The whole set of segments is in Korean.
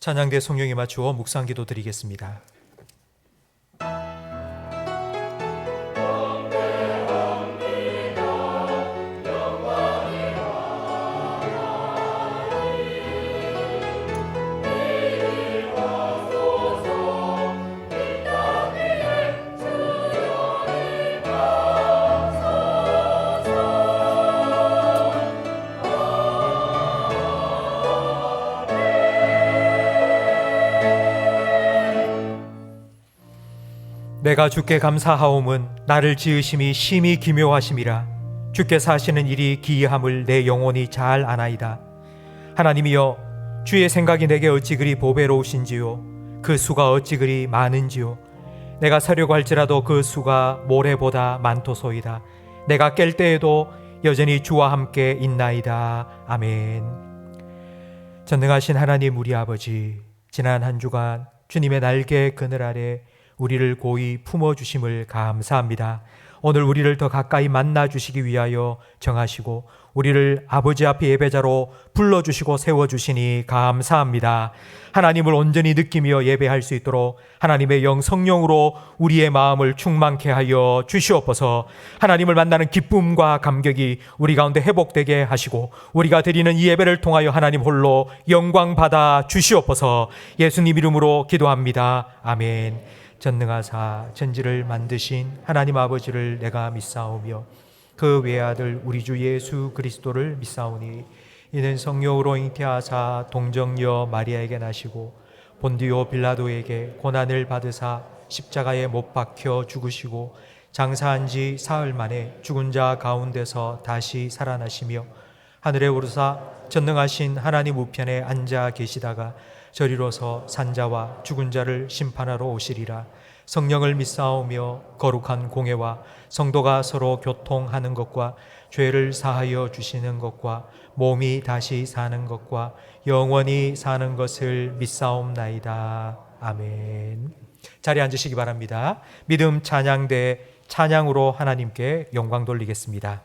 찬양대 성령에 맞추어 묵상기도 드리겠습니다. 내가 주께 감사하옴은 나를 지으심이 심히 기묘하심이라. 주께서 하시는 일이 기이함을 내 영혼이 잘 아나이다. 하나님이여, 주의 생각이 내게 어찌 그리 보배로우신지요, 그 수가 어찌 그리 많은지요. 내가 사려고 할지라도 그 수가 모래보다 많도소이다. 내가 깰 때에도 여전히 주와 함께 있나이다. 아멘. 전능하신 하나님 우리 아버지, 지난 한 주간 주님의 날개 그늘 아래 우리를 고이 품어주심을 감사합니다. 오늘 우리를 더 가까이 만나주시기 위하여 정하시고 우리를 아버지 앞에 예배자로 불러주시고 세워주시니 감사합니다. 하나님을 온전히 느끼며 예배할 수 있도록 하나님의 영 성령으로 우리의 마음을 충만케 하여 주시옵소서. 하나님을 만나는 기쁨과 감격이 우리 가운데 회복되게 하시고 우리가 드리는 이 예배를 통하여 하나님 홀로 영광 받아 주시옵소서. 예수님 이름으로 기도합니다. 아멘. 전능하사 천지를 만드신 하나님 아버지를 내가 믿사오며 그 외아들 우리 주 예수 그리스도를 믿사오니 이는 성령으로 잉태하사 동정녀 마리아에게 나시고 본디오 빌라도에게 고난을 받으사 십자가에 못 박혀 죽으시고 장사한 지 사흘 만에 죽은 자 가운데서 다시 살아나시며 하늘에 오르사 전능하신 하나님 우편에 앉아 계시다가 저리로서 산자와 죽은 자를 심판하러 오시리라. 성령을 믿사오며 거룩한 공회와 성도가 서로 교통하는 것과 죄를 사하여 주시는 것과 몸이 다시 사는 것과 영원히 사는 것을 믿사옵나이다. 아멘. 자리에 앉으시기 바랍니다. 믿음 찬양대 찬양으로 하나님께 영광 돌리겠습니다.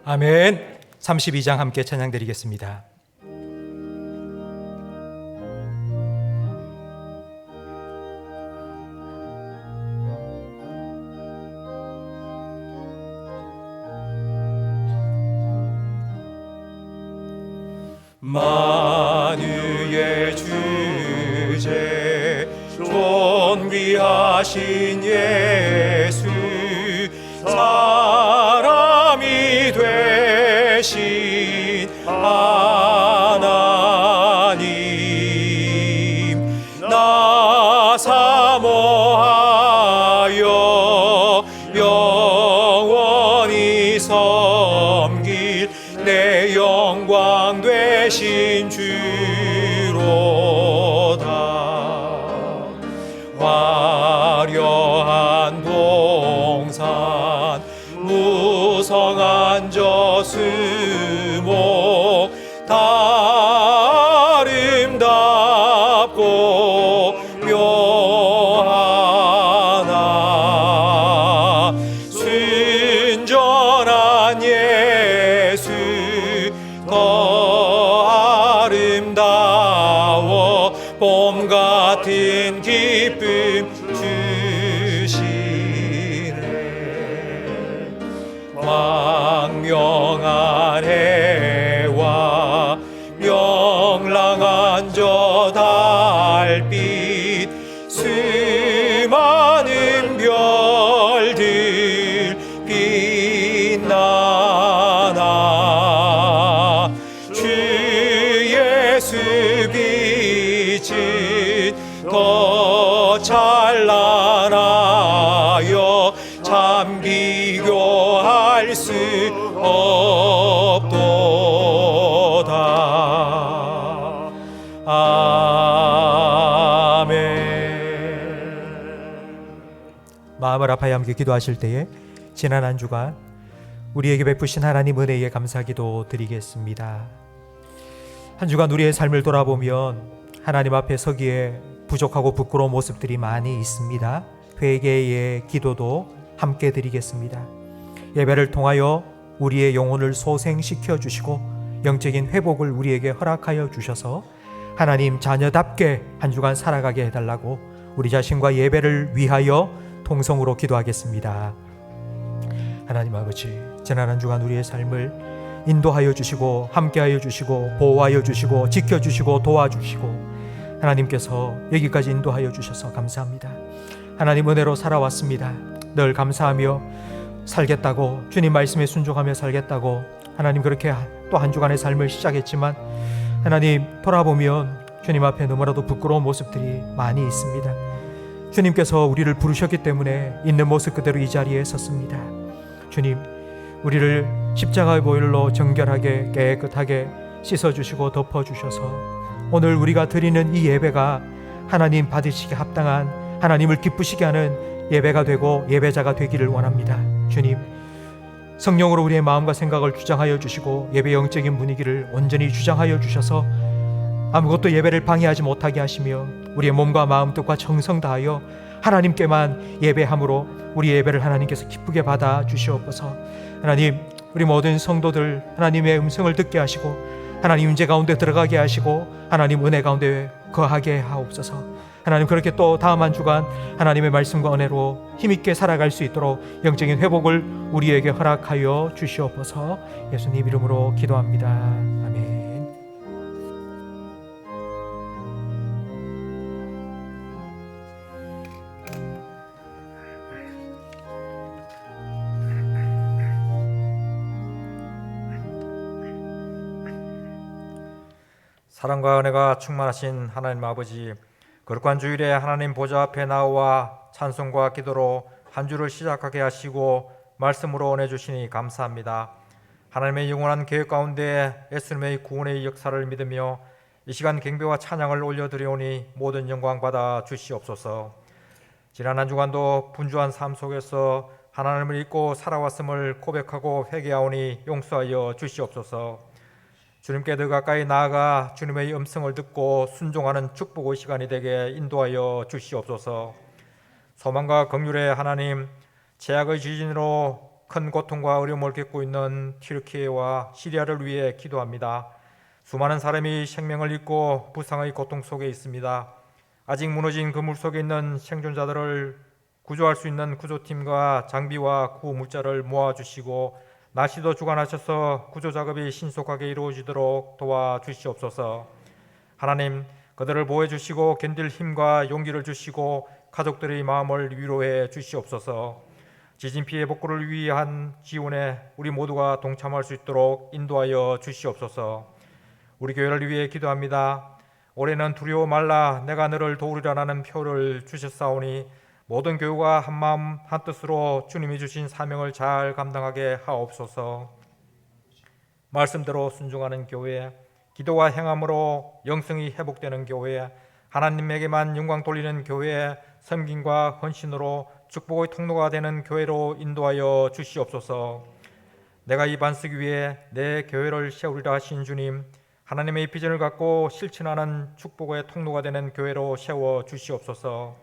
아멘. 32장 함께 찬양드리겠습니다. 만유의 주제 존귀하신 예수 사람이 되신 하나님 나 사모하여 영원히 섬길 내 영광 되신 주로다. 화려한 동산 무성한 저수목 다 아름답고 묘하나 순전한 예수 더 아름다워 봄 같은 기쁨 주시네. 광명한 해와 명랑한 저 달빛 수많은 별들 빛나나 주 예수 빛은 더 찬란하여 참 비교할 수 없도다. 아멘. 마음을 아파야 함께 기도하실 때에 지난 한 주간 우리에게 베푸신 하나님 은혜에 감사기도 드리겠습니다. 한 주간 우리의 삶을 돌아보면 하나님 앞에 서기에 부족하고 부끄러운 모습들이 많이 있습니다. 회개의 기도도 함께 드리겠습니다. 예배를 통하여 우리의 영혼을 소생시켜 주시고 영적인 회복을 우리에게 허락하여 주셔서 하나님 자녀답게 한 주간 살아가게 해달라고 우리 자신과 예배를 위하여 통성으로 기도하겠습니다. 하나님 아버지, 지난 한 주간 우리의 삶을 인도하여 주시고 함께하여 주시고 보호하여 주시고 지켜주시고 도와주시고 하나님께서 여기까지 인도하여 주셔서 감사합니다. 하나님 은혜로 살아왔습니다. 늘 감사하며 살겠다고, 주님 말씀에 순종하며 살겠다고 하나님 그렇게 또 한 주간의 삶을 시작했지만 하나님 돌아보면 주님 앞에 너무나도 부끄러운 모습들이 많이 있습니다. 주님께서 우리를 부르셨기 때문에 있는 모습 그대로 이 자리에 섰습니다. 주님, 우리를 십자가의 보혈로 정결하게 깨끗하게 씻어주시고 덮어주셔서 오늘 우리가 드리는 이 예배가 하나님 받으시기에 합당한, 하나님을 기쁘시게 하는 예배가 되고 예배자가 되기를 원합니다. 주님, 성령으로 우리의 마음과 생각을 주장하여 주시고 예배 영적인 분위기를 온전히 주장하여 주셔서 아무것도 예배를 방해하지 못하게 하시며 우리의 몸과 마음 뜻과 정성 다하여 하나님께만 예배함으로 우리 예배를 하나님께서 기쁘게 받아 주시옵소서. 하나님, 우리 모든 성도들 하나님의 음성을 듣게 하시고 하나님 임재 가운데 들어가게 하시고 하나님 은혜 가운데 거하게 하옵소서. 하나님, 그렇게 또 다음 한 주간 하나님의 말씀과 은혜로 힘있게 살아갈 수 있도록 영적인 회복을 우리에게 허락하여 주시옵소서. 예수님 이름으로 기도합니다. 아멘. 사랑과 은혜가 충만하신 하나님 아버지, 거룩한 주일에 하나님 보좌 앞에 나와 찬송과 기도로 한 주를 시작하게 하시고 말씀으로 은혜 주시니 감사합니다. 하나님의 영원한 계획 가운데 예수님의 구원의 역사를 믿으며 이 시간 경배와 찬양을 올려드리오니 모든 영광 받아 주시옵소서. 지난 한 주간도 분주한 삶 속에서 하나님을 잊고 살아왔음을 고백하고 회개하오니 용서하여 주시옵소서. 주님께 더 가까이 나아가 주님의 음성을 듣고 순종하는 축복의 시간이 되게 인도하여 주시옵소서. 소망과 긍휼의 하나님, 죄악의 지진으로 큰 고통과 어려움을 겪고 있는 튀르키예와 시리아를 위해 기도합니다. 수많은 사람이 생명을 잃고 부상의 고통 속에 있습니다. 아직 무너진 그물 속에 있는 생존자들을 구조할 수 있는 구조팀과 장비와 구물자를 모아주시고 날씨도 주관하셔서 구조 작업이 신속하게 이루어지도록 도와주시옵소서. 하나님, 그들을 보호해 주시고 견딜 힘과 용기를 주시고 가족들의 마음을 위로해 주시옵소서. 지진 피해 복구를 위한 지원에 우리 모두가 동참할 수 있도록 인도하여 주시옵소서. 우리 교회를 위해 기도합니다. 올해는 두려워 말라 내가 너를 도우리라는 표를 주셨사오니 모든 교우가 한마음 한뜻으로 주님이 주신 사명을 잘 감당하게 하옵소서. 말씀대로 순종하는 교회, 기도와 행함으로 영성이 회복되는 교회, 하나님에게만 영광 돌리는 교회, 섬김과 헌신으로 축복의 통로가 되는 교회로 인도하여 주시옵소서. 내가 이 반석 위에 내 교회를 세우리라 하신 주님, 하나님의 비전을 갖고 실천하는 축복의 통로가 되는 교회로 세워 주시옵소서.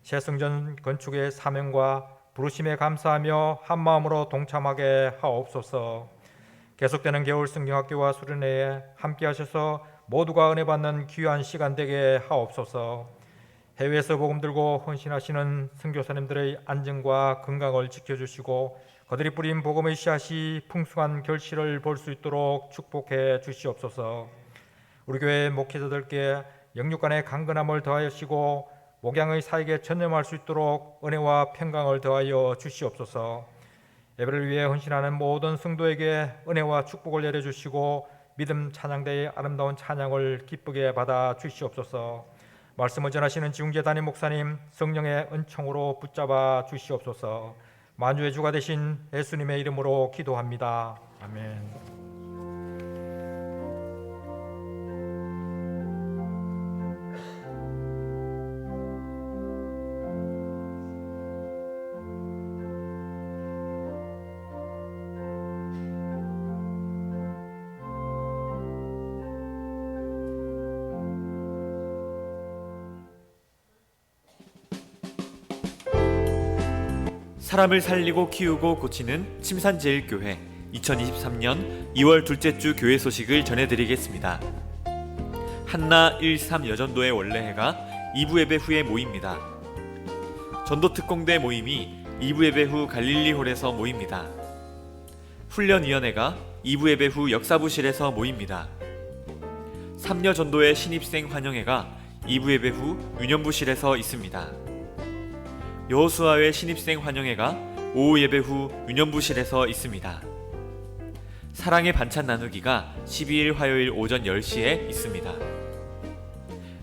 새 성전 건축의 사명과 부르심에 감사하며 한마음으로 동참하게 하옵소서. 계속되는 겨울 성경학교와 수련회에 함께 하셔서 모두가 은혜 받는 귀한 시간 되게 하옵소서. 해외에서 복음 들고 헌신하시는 선교사님들의 안전과 건강을 지켜주시고 그들이 뿌린 복음의 씨앗이 풍성한 결실을 볼 수 있도록 축복해 주시옵소서. 우리 교회 목회자들께 영육간의 강건함을 더하시고 목양의 사역에 전념할 수 있도록 은혜와 평강을 더하여 주시옵소서. 예배를 위해 헌신하는 모든 성도에게 은혜와 축복을 내려주시고 믿음 찬양대의 아름다운 찬양을 기쁘게 받아 주시옵소서. 말씀을 전하시는 지웅재 담임 목사님 성령의 은총으로 붙잡아 주시옵소서. 만주의 주가 되신 예수님의 이름으로 기도합니다. 아멘. 사람을 살리고 키우고 고치는 침산제일교회 2023년 2월 둘째 주 교회 소식을 전해드리겠습니다. 한나 1.3 여전도의 원래회가 2부 예배 후에 모입니다. 전도특공대 모임이 2부 예배 후 갈릴리홀에서 모입니다. 훈련위원회가 2부 예배 후 역사부실에서 모입니다. 3여 전도의 신입생 환영회가 2부 예배 후 유년부실에서 있습니다. 여호수아의 신입생 환영회가 오후 예배 후 유년부실에서 있습니다. 사랑의 반찬 나누기가 12일 화요일 오전 10시에 있습니다.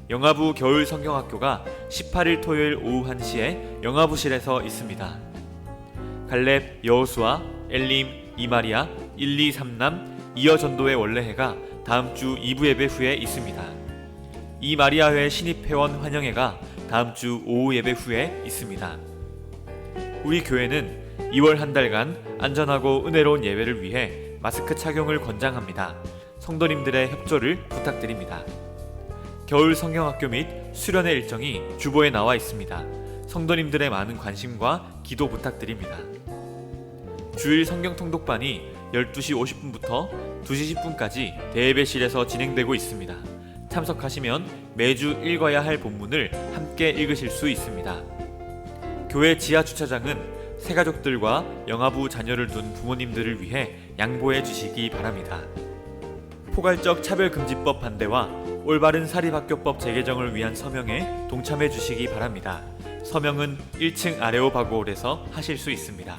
영아부 겨울 성경학교가 18일 토요일 오후 1시에 영아부실에서 있습니다. 갈렙, 여호수아, 엘림, 이마리아, 1, 2, 3남, 이어 전도의 원래회가 다음 주 2부 예배 후에 있습니다. 이마리아회 신입회원 환영회가 다음 주 오후 예배 후에 있습니다. 우리 교회는 2월 한 달간 안전하고 은혜로운 예배를 위해 마스크 착용을 권장합니다. 성도님들의 협조를 부탁드립니다. 겨울 성경학교 및 수련회 일정이 주보에 나와 있습니다. 성도님들의 많은 관심과 기도 부탁드립니다. 주일 성경 통독반이 12시 50분부터 2시 10분까지 대예배실에서 진행되고 있습니다. 참석하시면 매주 읽어야 할 본문을 함께 읽으실 수 있습니다. 교회 지하 주차장은 새가족들과 영아부 자녀를 둔 부모님들을 위해 양보해 주시기 바랍니다. 포괄적 차별금지법 반대와 올바른 사립학교법 재개정을 위한 서명에 동참해 주시기 바랍니다. 서명은 1층 아레오바고홀에서 하실 수 있습니다.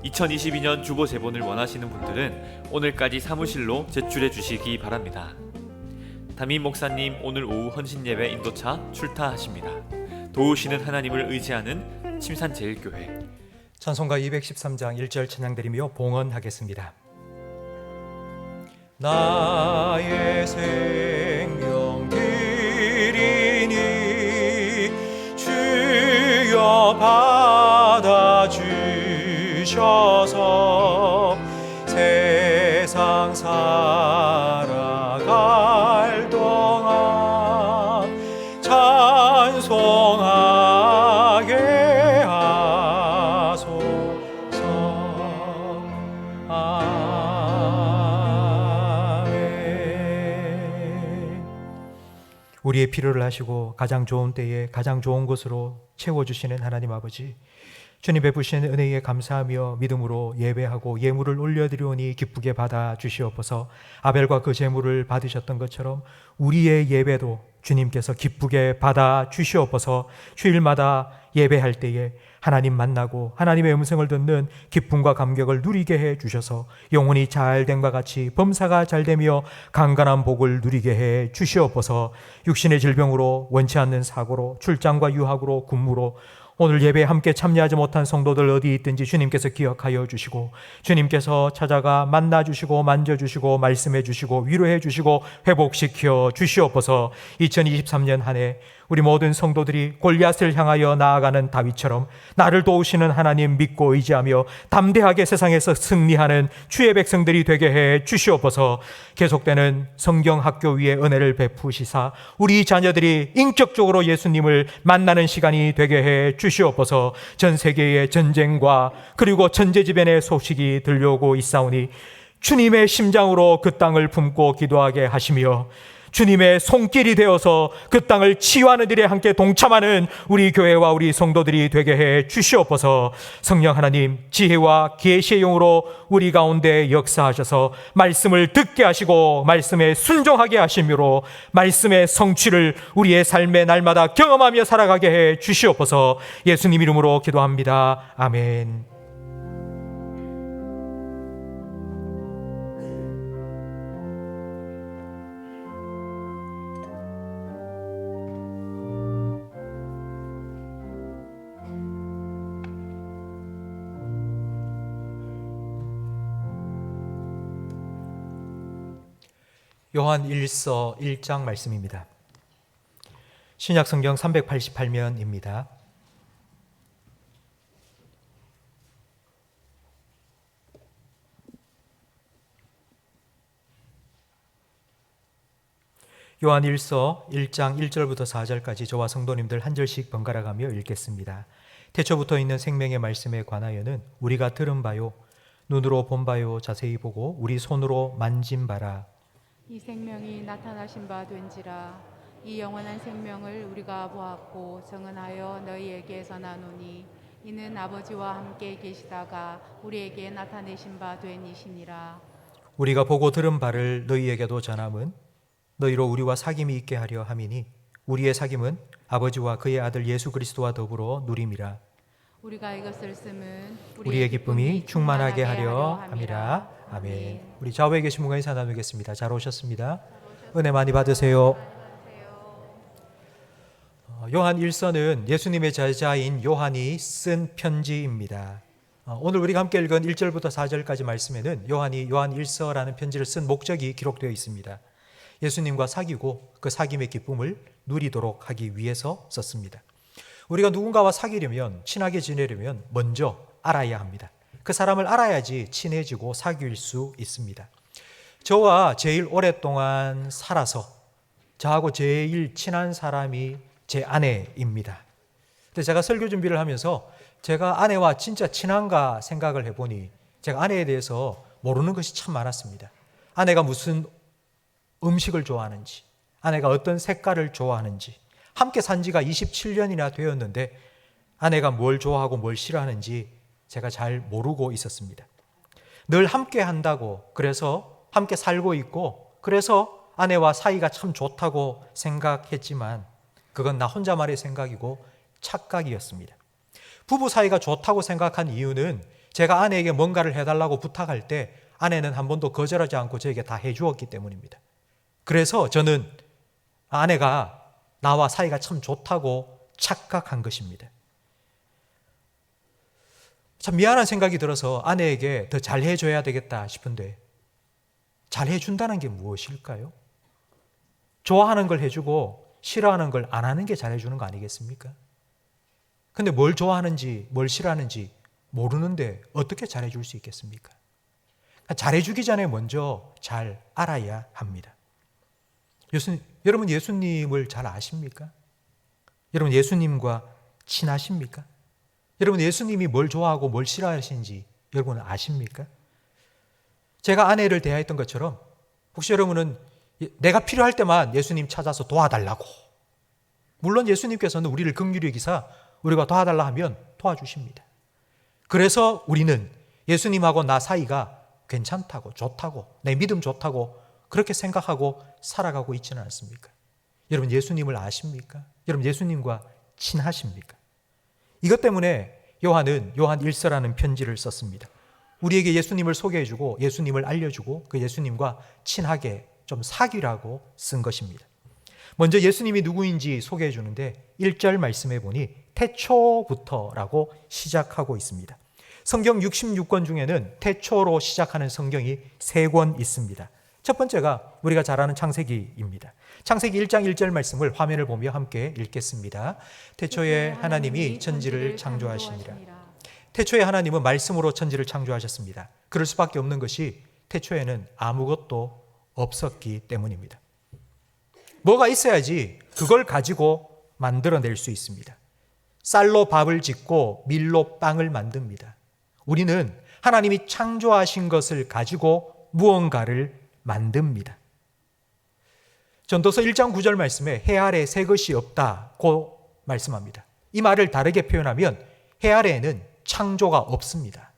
2022년 주보 제본을 원하시는 분들은 오늘까지 사무실로 제출해 주시기 바랍니다. 담임 목사님 오늘 오후 헌신예배 인도차 출타하십니다. 도우시는 하나님을 의지하는 침산제일교회. 찬송가 213장 1절 찬양드리며 봉헌하겠습니다. 나의 생명 드리니 주여 받아주셔서 세상 살아갈 동안 찬송하게 하소서. 우리의 필요를 하시고 가장 좋은 때에 가장 좋은 것으로 채워주시는 하나님 아버지, 주님 베푸신 은혜에 감사하며 믿음으로 예배하고 예물을 올려드리오니 기쁘게 받아 주시옵소서. 아벨과 그 제물을 받으셨던 것처럼 우리의 예배도 주님께서 기쁘게 받아 주시옵소서. 주일마다 예배할 때에 하나님 만나고 하나님의 음성을 듣는 기쁨과 감격을 누리게 해 주셔서 영혼이 잘됨과 같이 범사가 잘되며 강건한 복을 누리게 해 주시옵소서. 육신의 질병으로, 원치 않는 사고로, 출장과 유학으로, 군무로 오늘 예배에 함께 참여하지 못한 성도들 어디 있든지 주님께서 기억하여 주시고, 주님께서 찾아가 만나 주시고 만져 주시고 말씀해 주시고 위로해 주시고 회복시켜 주시옵소서. 2023년 한 해 우리 모든 성도들이 골리앗을 향하여 나아가는 다윗처럼 나를 도우시는 하나님 믿고 의지하며 담대하게 세상에서 승리하는 주의 백성들이 되게 해 주시옵소서. 계속되는 성경 학교 위에 은혜를 베푸시사 우리 자녀들이 인격적으로 예수님을 만나는 시간이 되게 해 주시옵소서. 전 세계의 전쟁과 그리고 천재지변의 소식이 들려오고 있사오니 주님의 심장으로 그 땅을 품고 기도하게 하시며 주님의 손길이 되어서 그 땅을 치유하는 일에 함께 동참하는 우리 교회와 우리 성도들이 되게 해 주시옵소서. 성령 하나님, 지혜와 계시의 영으로 우리 가운데 역사하셔서 말씀을 듣게 하시고 말씀에 순종하게 하심으로 말씀의 성취를 우리의 삶의 날마다 경험하며 살아가게 해 주시옵소서. 예수님 이름으로 기도합니다. 아멘. 요한 1서 1장 말씀입니다. 신약 성경 388면입니다. 요한 1서 1장 1절부터 4절까지 저와 성도님들 한 절씩 번갈아 가며 읽겠습니다. 태초부터 있는 생명의 말씀에 관하여는 우리가 들은 바요 눈으로 본 바요 자세히 보고 우리 손으로 만진 바라. 이 생명이 나타나신 바 된지라. 이 영원한 생명을 우리가 보았고 증언하여 너희에게서 나누니 이는 아버지와 함께 계시다가 우리에게 나타내신 바 된 이시니라. 우리가 보고 들은 바를 너희에게도 전함은 너희로 우리와 사귐이 있게 하려 함이니 우리의 사귐은 아버지와 그의 아들 예수 그리스도와 더불어 누림이라. 우리가 이것을 쓰면 우리의 기쁨이 충만하게 하려 함이라. 아멘. 우리 좌우에 계신 분과 인사 나누겠습니다. 잘 오셨습니다. 은혜 많이 받으세요. 요한 1서는 예수님의 제자인 요한이 쓴 편지입니다. 오늘 우리가 함께 읽은 1절부터 4절까지 말씀에는 요한이 요한 1서라는 편지를 쓴 목적이 기록되어 있습니다. 예수님과 사귀고 그 사귐의 기쁨을 누리도록 하기 위해서 썼습니다. 우리가 누군가와 사귀려면, 친하게 지내려면 먼저 알아야 합니다. 그 사람을 알아야지 친해지고 사귈 수 있습니다. 저와 제일 오랫동안 살아서 저하고 제일 친한 사람이 제 아내입니다. 근데 제가 설교 준비를 하면서 제가 아내와 진짜 친한가 생각을 해보니 제가 아내에 대해서 모르는 것이 참 많았습니다. 아내가 무슨 음식을 좋아하는지, 아내가 어떤 색깔을 좋아하는지, 함께 산 지가 27년이나 되었는데 아내가 뭘 좋아하고 뭘 싫어하는지 제가 잘 모르고 있었습니다. 늘 함께 한다고, 그래서 함께 살고 있고, 그래서 아내와 사이가 참 좋다고 생각했지만 그건 나 혼자만의 생각이고 착각이었습니다. 부부 사이가 좋다고 생각한 이유는 제가 아내에게 뭔가를 해달라고 부탁할 때 아내는 한 번도 거절하지 않고 저에게 다 해주었기 때문입니다. 그래서 저는 아내가 나와 사이가 참 좋다고 착각한 것입니다. 참 미안한 생각이 들어서 아내에게 더 잘해줘야 되겠다 싶은데 잘해준다는 게 무엇일까요? 좋아하는 걸 해주고 싫어하는 걸 안 하는 게 잘해주는 거 아니겠습니까? 근데 뭘 좋아하는지 뭘 싫어하는지 모르는데 어떻게 잘해줄 수 있겠습니까? 잘해주기 전에 먼저 잘 알아야 합니다. 여러분 예수님을 잘 아십니까? 여러분 예수님과 친하십니까? 여러분 예수님이 뭘 좋아하고 뭘 싫어하시는지 여러분은 아십니까? 제가 아내를 대하였던 것처럼 혹시 여러분은 내가 필요할 때만 예수님 찾아서 도와달라고. 물론 예수님께서는 우리를 긍휼히 여기사 우리가 도와달라 하면 도와주십니다. 그래서 우리는 예수님하고 나 사이가 괜찮다고, 좋다고, 내 믿음 좋다고 그렇게 생각하고 살아가고 있지는 않습니까? 여러분, 예수님을 아십니까? 여러분, 예수님과 친하십니까? 이것 때문에 요한은 요한 1서라는 편지를 썼습니다. 우리에게 예수님을 소개해주고 예수님을 알려주고 그 예수님과 친하게 좀 사귀라고 쓴 것입니다. 먼저 예수님이 누구인지 소개해 주는데 1절 말씀해 보니 태초부터라고 시작하고 있습니다. 성경 66권 중에는 태초로 시작하는 성경이 3권 있습니다. 첫 번째가 우리가 잘 아는 창세기입니다. 창세기 1장 1절 말씀을 화면을 보며 함께 읽겠습니다. 태초에 하나님이 천지를 창조하시니라. 태초에 하나님은 말씀으로 천지를 창조하셨습니다. 그럴 수밖에 없는 것이 태초에는 아무것도 없었기 때문입니다. 뭐가 있어야지 그걸 가지고 만들어낼 수 있습니다. 쌀로 밥을 짓고 밀로 빵을 만듭니다. 우리는 하나님이 창조하신 것을 가지고 무언가를 만듭니다. 전도서 1장 9절 말씀에 해 아래 새 것이 없다고 말씀합니다. 이 말을 다르게 표현하면 해 아래에는 창조가 없습니다.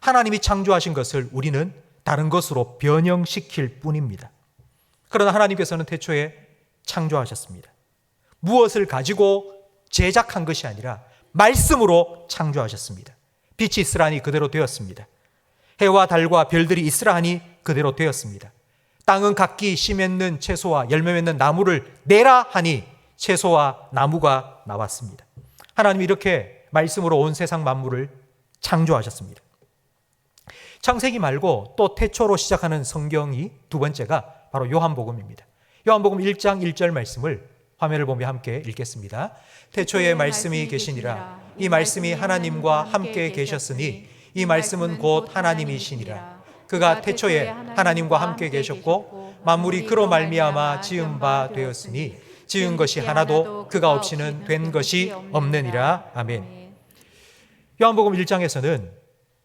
하나님이 창조하신 것을 우리는 다른 것으로 변형시킬 뿐입니다. 그러나 하나님께서는 태초에 창조하셨습니다. 무엇을 가지고 제작한 것이 아니라 말씀으로 창조하셨습니다. 빛이 있으라니 그대로 되었습니다. 해와 달과 별들이 있으라니 그대로 되었습니다. 땅은 각기 씨 맺는 채소와 열매 맺는 나무를 내라 하니 채소와 나무가 나왔습니다. 하나님이 이렇게 말씀으로 온 세상 만물을 창조하셨습니다. 창세기 말고 또 태초로 시작하는 성경이 두 번째가 바로 요한복음입니다. 요한복음 1장 1절 말씀을 화면을 보며 함께 읽겠습니다. 태초에 말씀이 계시니라. 이 말씀이 하나님과 함께 계셨으니 이 말씀은 곧 하나님이시니라. 그가 태초에 하나님과 함께 계셨고 만물이 그로 말미암아 지은 바 되었으니 지은 것이 하나도 그가 없이는 된 것이 없느니라. 아멘. 요한복음 1장에서는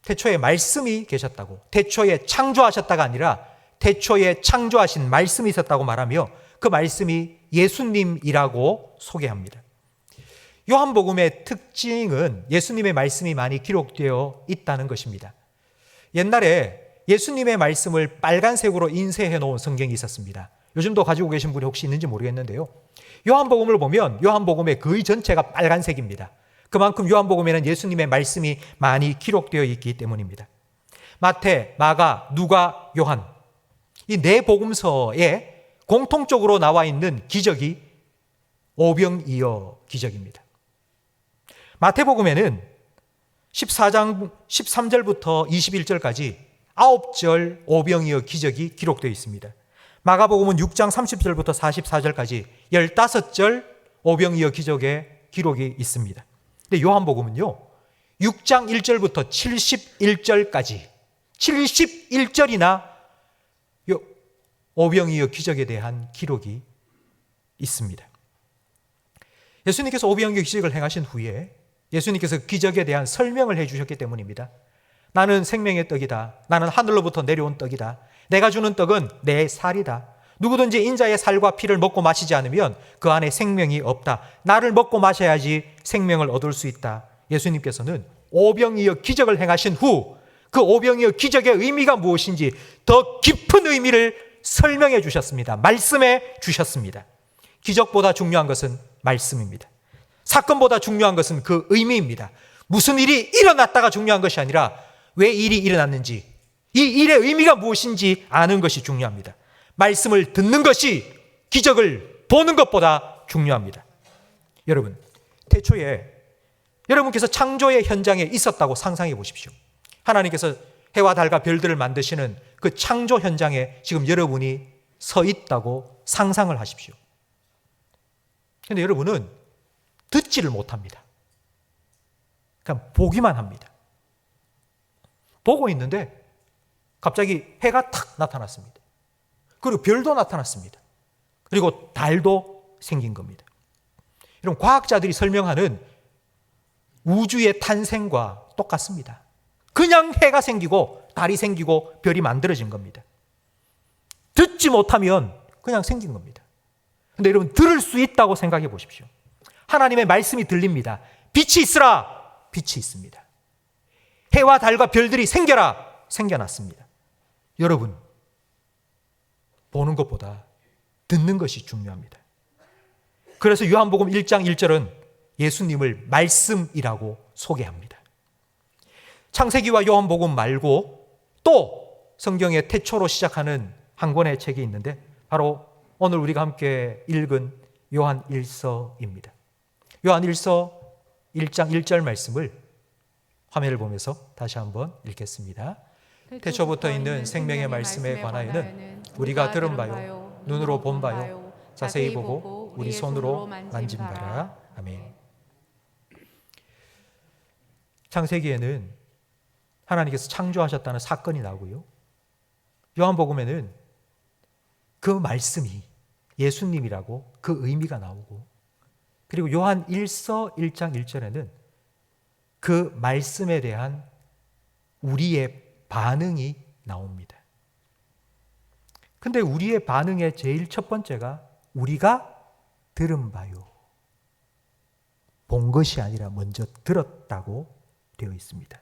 태초에 말씀이 계셨다고, 태초에 창조하셨다가 아니라 태초에 창조하신 말씀이 있었다고 말하며 그 말씀이 예수님이라고 소개합니다. 요한복음의 특징은 예수님의 말씀이 많이 기록되어 있다는 것입니다. 옛날에 예수님의 말씀을 빨간색으로 인쇄해 놓은 성경이 있었습니다. 요즘도 가지고 계신 분이 혹시 있는지 모르겠는데요. 요한복음을 보면 요한복음의 거의 전체가 빨간색입니다. 그만큼 요한복음에는 예수님의 말씀이 많이 기록되어 있기 때문입니다. 마태, 마가, 누가, 요한, 이 네 복음서에 공통적으로 나와 있는 기적이 오병이어 기적입니다. 마태복음에는 14장 13절부터 21절까지 9절 오병이어 기적이 기록되어 있습니다. 마가복음은 6장 30절부터 44절까지 15절 오병이어 기적의 기록이 있습니다. 근데 요한복음은요, 6장 1절부터 71절까지 71절이나 오병이어 기적에 대한 기록이 있습니다. 예수님께서 오병이어 기적을 행하신 후에 예수님께서 기적에 대한 설명을 해주셨기 때문입니다. 나는 생명의 떡이다. 나는 하늘로부터 내려온 떡이다. 내가 주는 떡은 내 살이다. 누구든지 인자의 살과 피를 먹고 마시지 않으면 그 안에 생명이 없다. 나를 먹고 마셔야지 생명을 얻을 수 있다. 예수님께서는 오병이어 기적을 행하신 후 그 오병이어 기적의 의미가 무엇인지 더 깊은 의미를 설명해 주셨습니다. 말씀해 주셨습니다. 기적보다 중요한 것은 말씀입니다. 사건보다 중요한 것은 그 의미입니다. 무슨 일이 일어났다가 중요한 것이 아니라 왜 일이 일어났는지, 이 일의 의미가 무엇인지 아는 것이 중요합니다. 말씀을 듣는 것이 기적을 보는 것보다 중요합니다. 여러분, 태초에 여러분께서 창조의 현장에 있었다고 상상해 보십시오. 하나님께서 해와 달과 별들을 만드시는 그 창조 현장에 지금 여러분이 서 있다고 상상을 하십시오. 그런데 여러분은 듣지를 못합니다. 그냥 보기만 합니다. 보고 있는데 갑자기 해가 탁 나타났습니다. 그리고 별도 나타났습니다. 그리고 달도 생긴 겁니다. 여러분, 과학자들이 설명하는 우주의 탄생과 똑같습니다. 그냥 해가 생기고 달이 생기고 별이 만들어진 겁니다. 듣지 못하면 그냥 생긴 겁니다. 근데 여러분, 들을 수 있다고 생각해 보십시오. 하나님의 말씀이 들립니다. 빛이 있으라, 빛이 있습니다. 해와 달과 별들이 생겨라, 생겨났습니다. 여러분, 보는 것보다 듣는 것이 중요합니다. 그래서 요한복음 1장 1절은 예수님을 말씀이라고 소개합니다. 창세기와 요한복음 말고 또 성경의 태초로 시작하는 한 권의 책이 있는데 바로 오늘 우리가 함께 읽은 요한 1서입니다. 요한 1서 1장 1절 말씀을 화면을 보면서 다시 한번 읽겠습니다. 태초부터 있는 생명의 말씀에 관하여는 우리가 들은 바요, 눈으로 본 바요, 자세히 보고 우리 손으로 만진 바라. 아멘. 창세기에는 하나님께서 창조하셨다는 사건이 나오고요. 요한복음에는 그 말씀이 예수님이라고 그 의미가 나오고, 그리고 요한 1서 1장 1절에는 그 말씀에 대한 우리의 반응이 나옵니다. 근데 우리의 반응의 제일 첫 번째가 우리가 들은 바요. 본 것이 아니라 먼저 들었다고 되어 있습니다.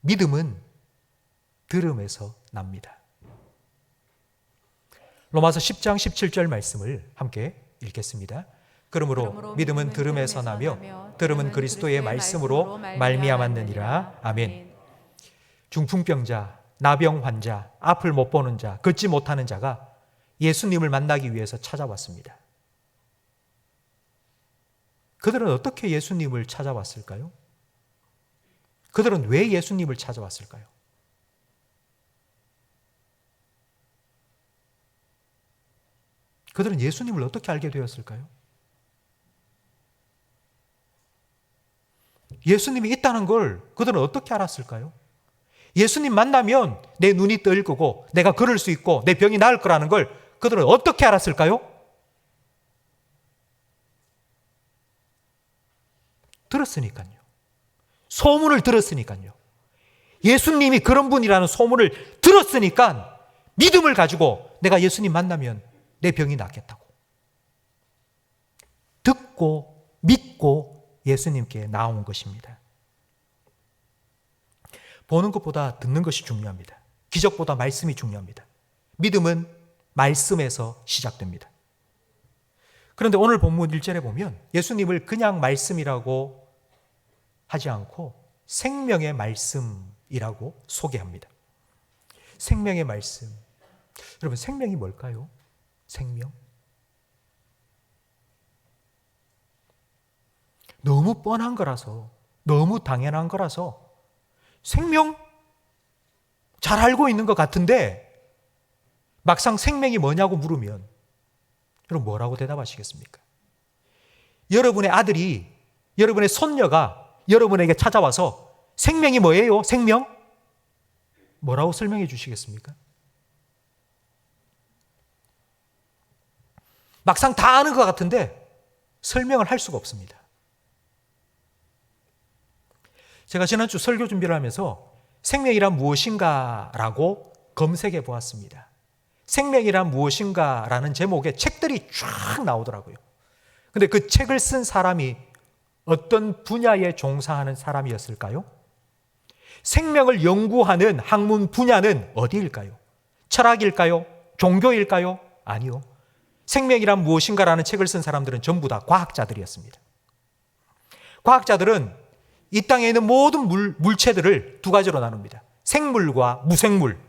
믿음은 들음에서 납니다. 로마서 10장 17절 말씀을 함께 읽겠습니다. 그러므로 믿음은 들음에서 나며 들음은 그리스도의 말씀으로 말미암았느니라. 아멘. 중풍병자, 나병 환자, 앞을 못 보는 자, 걷지 못하는 자가 예수님을 만나기 위해서 찾아왔습니다. 그들은 어떻게 예수님을 찾아왔을까요? 그들은 왜 예수님을 찾아왔을까요? 그들은 예수님을 어떻게 알게 되었을까요? 예수님이 있다는 걸 그들은 어떻게 알았을까요? 예수님 만나면 내 눈이 뜰 거고 내가 걸을 수 있고 내 병이 나을 거라는 걸 그들은 어떻게 알았을까요? 들었으니까요. 소문을 들었으니까요. 예수님이 그런 분이라는 소문을 들었으니까 믿음을 가지고 내가 예수님 만나면 내 병이 낫겠다고 듣고 믿고 예수님께 나온 것입니다. 보는 것보다 듣는 것이 중요합니다. 기적보다 말씀이 중요합니다. 믿음은 말씀에서 시작됩니다. 그런데 오늘 본문 1절에 보면 예수님을 그냥 말씀이라고 하지 않고 생명의 말씀이라고 소개합니다. 생명의 말씀. 여러분, 생명이 뭘까요? 생명? 너무 뻔한 거라서, 너무 당연한 거라서 생명? 잘 알고 있는 것 같은데 막상 생명이 뭐냐고 물으면 여러분 뭐라고 대답하시겠습니까? 여러분의 아들이, 여러분의 손녀가 여러분에게 찾아와서 생명이 뭐예요? 생명? 뭐라고 설명해 주시겠습니까? 막상 다 아는 것 같은데 설명을 할 수가 없습니다. 제가 지난주 설교 준비를 하면서 생명이란 무엇인가라고 검색해 보았습니다. 생명이란 무엇인가라는 제목의 책들이 쫙 나오더라고요. 근데 그 책을 쓴 사람이 어떤 분야에 종사하는 사람이었을까요? 생명을 연구하는 학문 분야는 어디일까요? 철학일까요? 종교일까요? 아니요. 생명이란 무엇인가라는 책을 쓴 사람들은 전부 다 과학자들이었습니다. 과학자들은 이 땅에 있는 모든 물체들을 두 가지로 나눕니다. 생물과 무생물.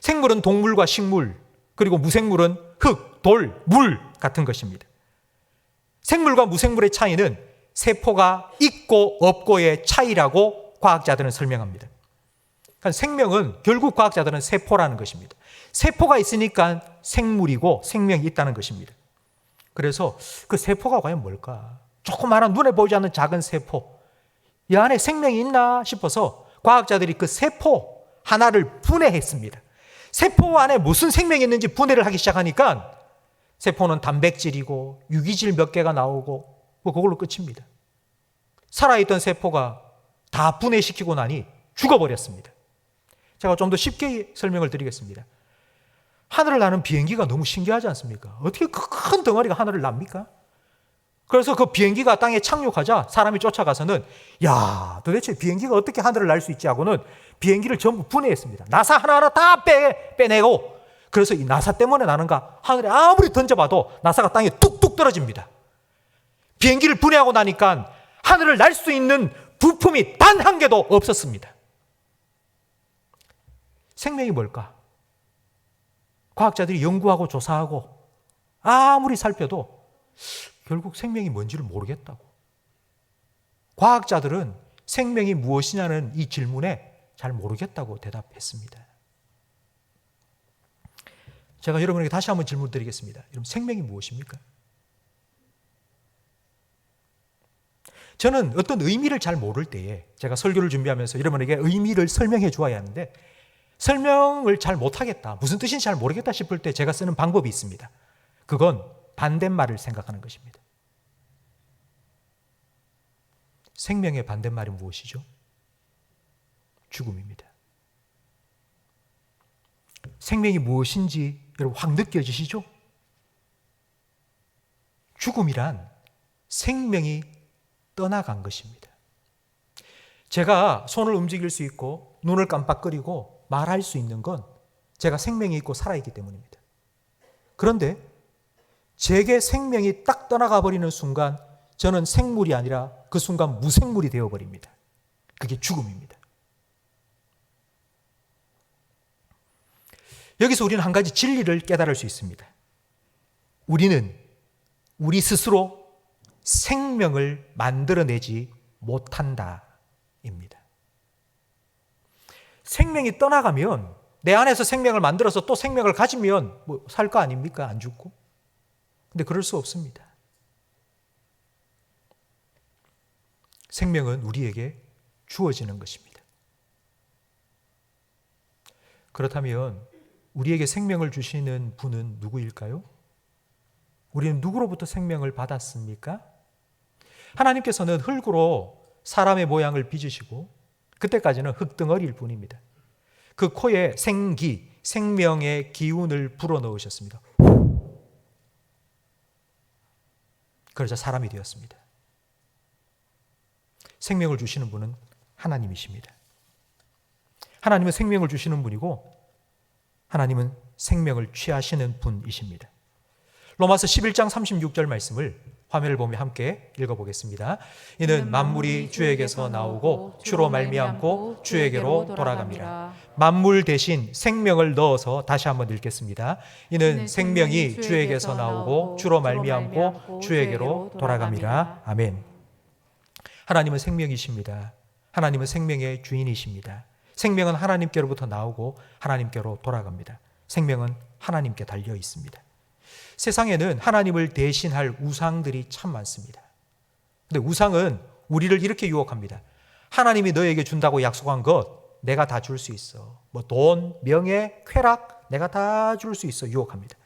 생물은 동물과 식물, 그리고 무생물은 흙, 돌, 물 같은 것입니다. 생물과 무생물의 차이는 세포가 있고 없고의 차이라고 과학자들은 설명합니다. 그러니까 생명은 결국 과학자들은 세포라는 것입니다. 세포가 있으니까 생물이고 생명이 있다는 것입니다. 그래서 그 세포가 과연 뭘까? 조그마한 눈에 보이지 않는 작은 세포, 이 안에 생명이 있나 싶어서 과학자들이 그 세포 하나를 분해했습니다. 세포 안에 무슨 생명이 있는지 분해를 하기 시작하니까 세포는 단백질이고 유기질 몇 개가 나오고 뭐 그걸로 끝입니다. 살아있던 세포가 다 분해시키고 나니 죽어버렸습니다. 제가 좀 더 쉽게 설명을 드리겠습니다. 하늘을 나는 비행기가 너무 신기하지 않습니까? 어떻게 그 큰 덩어리가 하늘을 납니까? 그래서 그 비행기가 땅에 착륙하자 사람이 쫓아가서는 야, 도대체 비행기가 어떻게 하늘을 날 수 있지 하고는 비행기를 전부 분해했습니다. 나사 하나하나 다 빼내고, 그래서 이 나사 때문에 나는가 하늘에 아무리 던져봐도 나사가 땅에 뚝뚝 떨어집니다. 비행기를 분해하고 나니까 하늘을 날 수 있는 부품이 단 한 개도 없었습니다. 생명이 뭘까? 과학자들이 연구하고 조사하고 아무리 살펴도 결국 생명이 뭔지를 모르겠다고. 과학자들은 생명이 무엇이냐는 이 질문에 잘 모르겠다고 대답했습니다. 제가 여러분에게 다시 한번 질문 드리겠습니다. 여러분, 생명이 무엇입니까? 저는 어떤 의미를 잘 모를 때에 제가 설교를 준비하면서 여러분에게 의미를 설명해 주어야 하는데 설명을 잘 못하겠다, 무슨 뜻인지 잘 모르겠다 싶을 때 제가 쓰는 방법이 있습니다. 그건 반대말을 생각하는 것입니다. 생명의 반대말이 무엇이죠? 죽음입니다. 생명이 무엇인지 여러분 확 느껴지시죠? 죽음이란 생명이 떠나간 것입니다. 제가 손을 움직일 수 있고 눈을 깜빡거리고 말할 수 있는 건 제가 생명이 있고 살아있기 때문입니다. 그런데 제게 생명이 딱 떠나가 버리는 순간 저는 생물이 아니라 그 순간 무생물이 되어버립니다. 그게 죽음입니다. 여기서 우리는 한 가지 진리를 깨달을 수 있습니다. 우리는 우리 스스로 생명을 만들어내지 못한다입니다. 생명이 떠나가면 내 안에서 생명을 만들어서 또 생명을 가지면 뭐 살 거 아닙니까? 안 죽고. 근데 그럴 수 없습니다. 생명은 우리에게 주어지는 것입니다. 그렇다면 우리에게 생명을 주시는 분은 누구일까요? 우리는 누구로부터 생명을 받았습니까? 하나님께서는 흙으로 사람의 모양을 빚으시고 그때까지는 흙덩어리일 뿐입니다. 그 코에 생기, 생명의 기운을 불어넣으셨습니다. 그러자 사람이 되었습니다. 생명을 주시는 분은 하나님이십니다. 하나님은 생명을 주시는 분이고 하나님은 생명을 취하시는 분이십니다. 로마서 11장 36절 말씀을 화면을 보며 함께 읽어보겠습니다. 이는 만물이 주에게서 나오고 주로 말미암고 주에게로 돌아갑니다. 만물 대신 생명을 넣어서 다시 한번 읽겠습니다. 이는 생명이 주에게서 나오고 주로 말미암고 주에게로 돌아갑니다. 아멘. 하나님은 생명이십니다. 하나님은 생명의 주인이십니다. 생명은 하나님께로부터 나오고 하나님께로 돌아갑니다. 생명은 하나님께 달려 있습니다. 세상에는 하나님을 대신할 우상들이 참 많습니다. 근데 우상은 우리를 이렇게 유혹합니다. 하나님이 너에게 준다고 약속한 것 내가 다 줄 수 있어. 뭐 돈, 명예, 쾌락 내가 다 줄 수 있어 유혹합니다.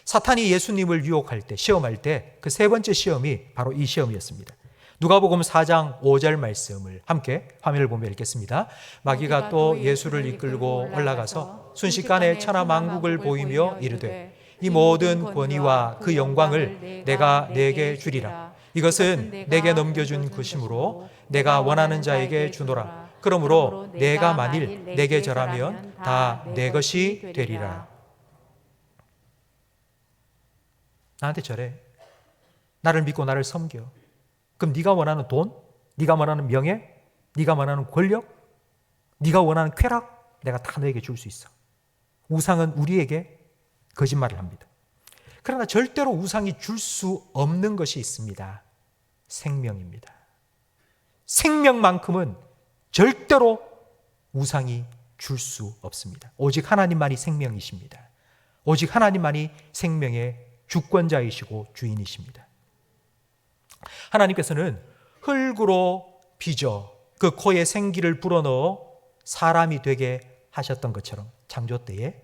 사탄이 예수님을 유혹할 때, 시험할 때 그 세 번째 시험이 바로 이 시험이었습니다. 누가복음 4장 5절 말씀을 함께 화면을 보며 읽겠습니다. 마귀가 또 예수를 이끌고 올라가서 순식간에 천하 만국을 보이며 이르되 이 모든 권위와 그 영광을 내가 내게 주리라. 이것은 내게 넘겨준 것이므로 내가 원하는 자에게 주노라. 그러므로 내가 만일 내게 절하면 다 내 것이 되리라. 나한테 절해. 나를 믿고 나를 섬겨. 그럼 네가 원하는 돈, 네가 원하는 명예, 네가 원하는 권력, 네가 원하는 쾌락 내가 다 너에게 줄 수 있어. 우상은 우리에게 거짓말을 합니다. 그러나 절대로 우상이 줄 수 없는 것이 있습니다. 생명입니다. 생명만큼은 절대로 우상이 줄 수 없습니다. 오직 하나님만이 생명이십니다. 오직 하나님만이 생명의 주권자이시고 주인이십니다. 하나님께서는 흙으로 빚어 그 코에 생기를 불어넣어 사람이 되게 하셨던 것처럼 창조 때에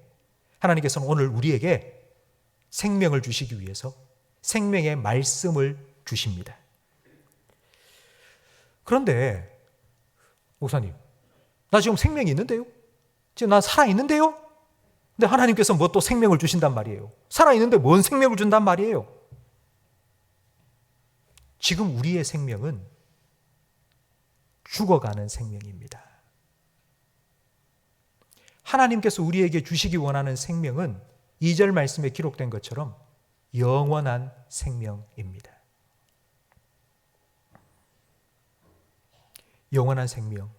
하나님께서는 오늘 우리에게 생명을 주시기 위해서 생명의 말씀을 주십니다. 그런데 목사님, 나 지금 생명이 있는데요? 지금 난 살아있는데요? 근데 하나님께서 뭐 또 생명을 주신단 말이에요. 살아있는데 뭔 생명을 준단 말이에요. 지금 우리의 생명은 죽어가는 생명입니다. 하나님께서 우리에게 주시기 원하는 생명은 2절 말씀에 기록된 것처럼 영원한 생명입니다. 영원한 생명,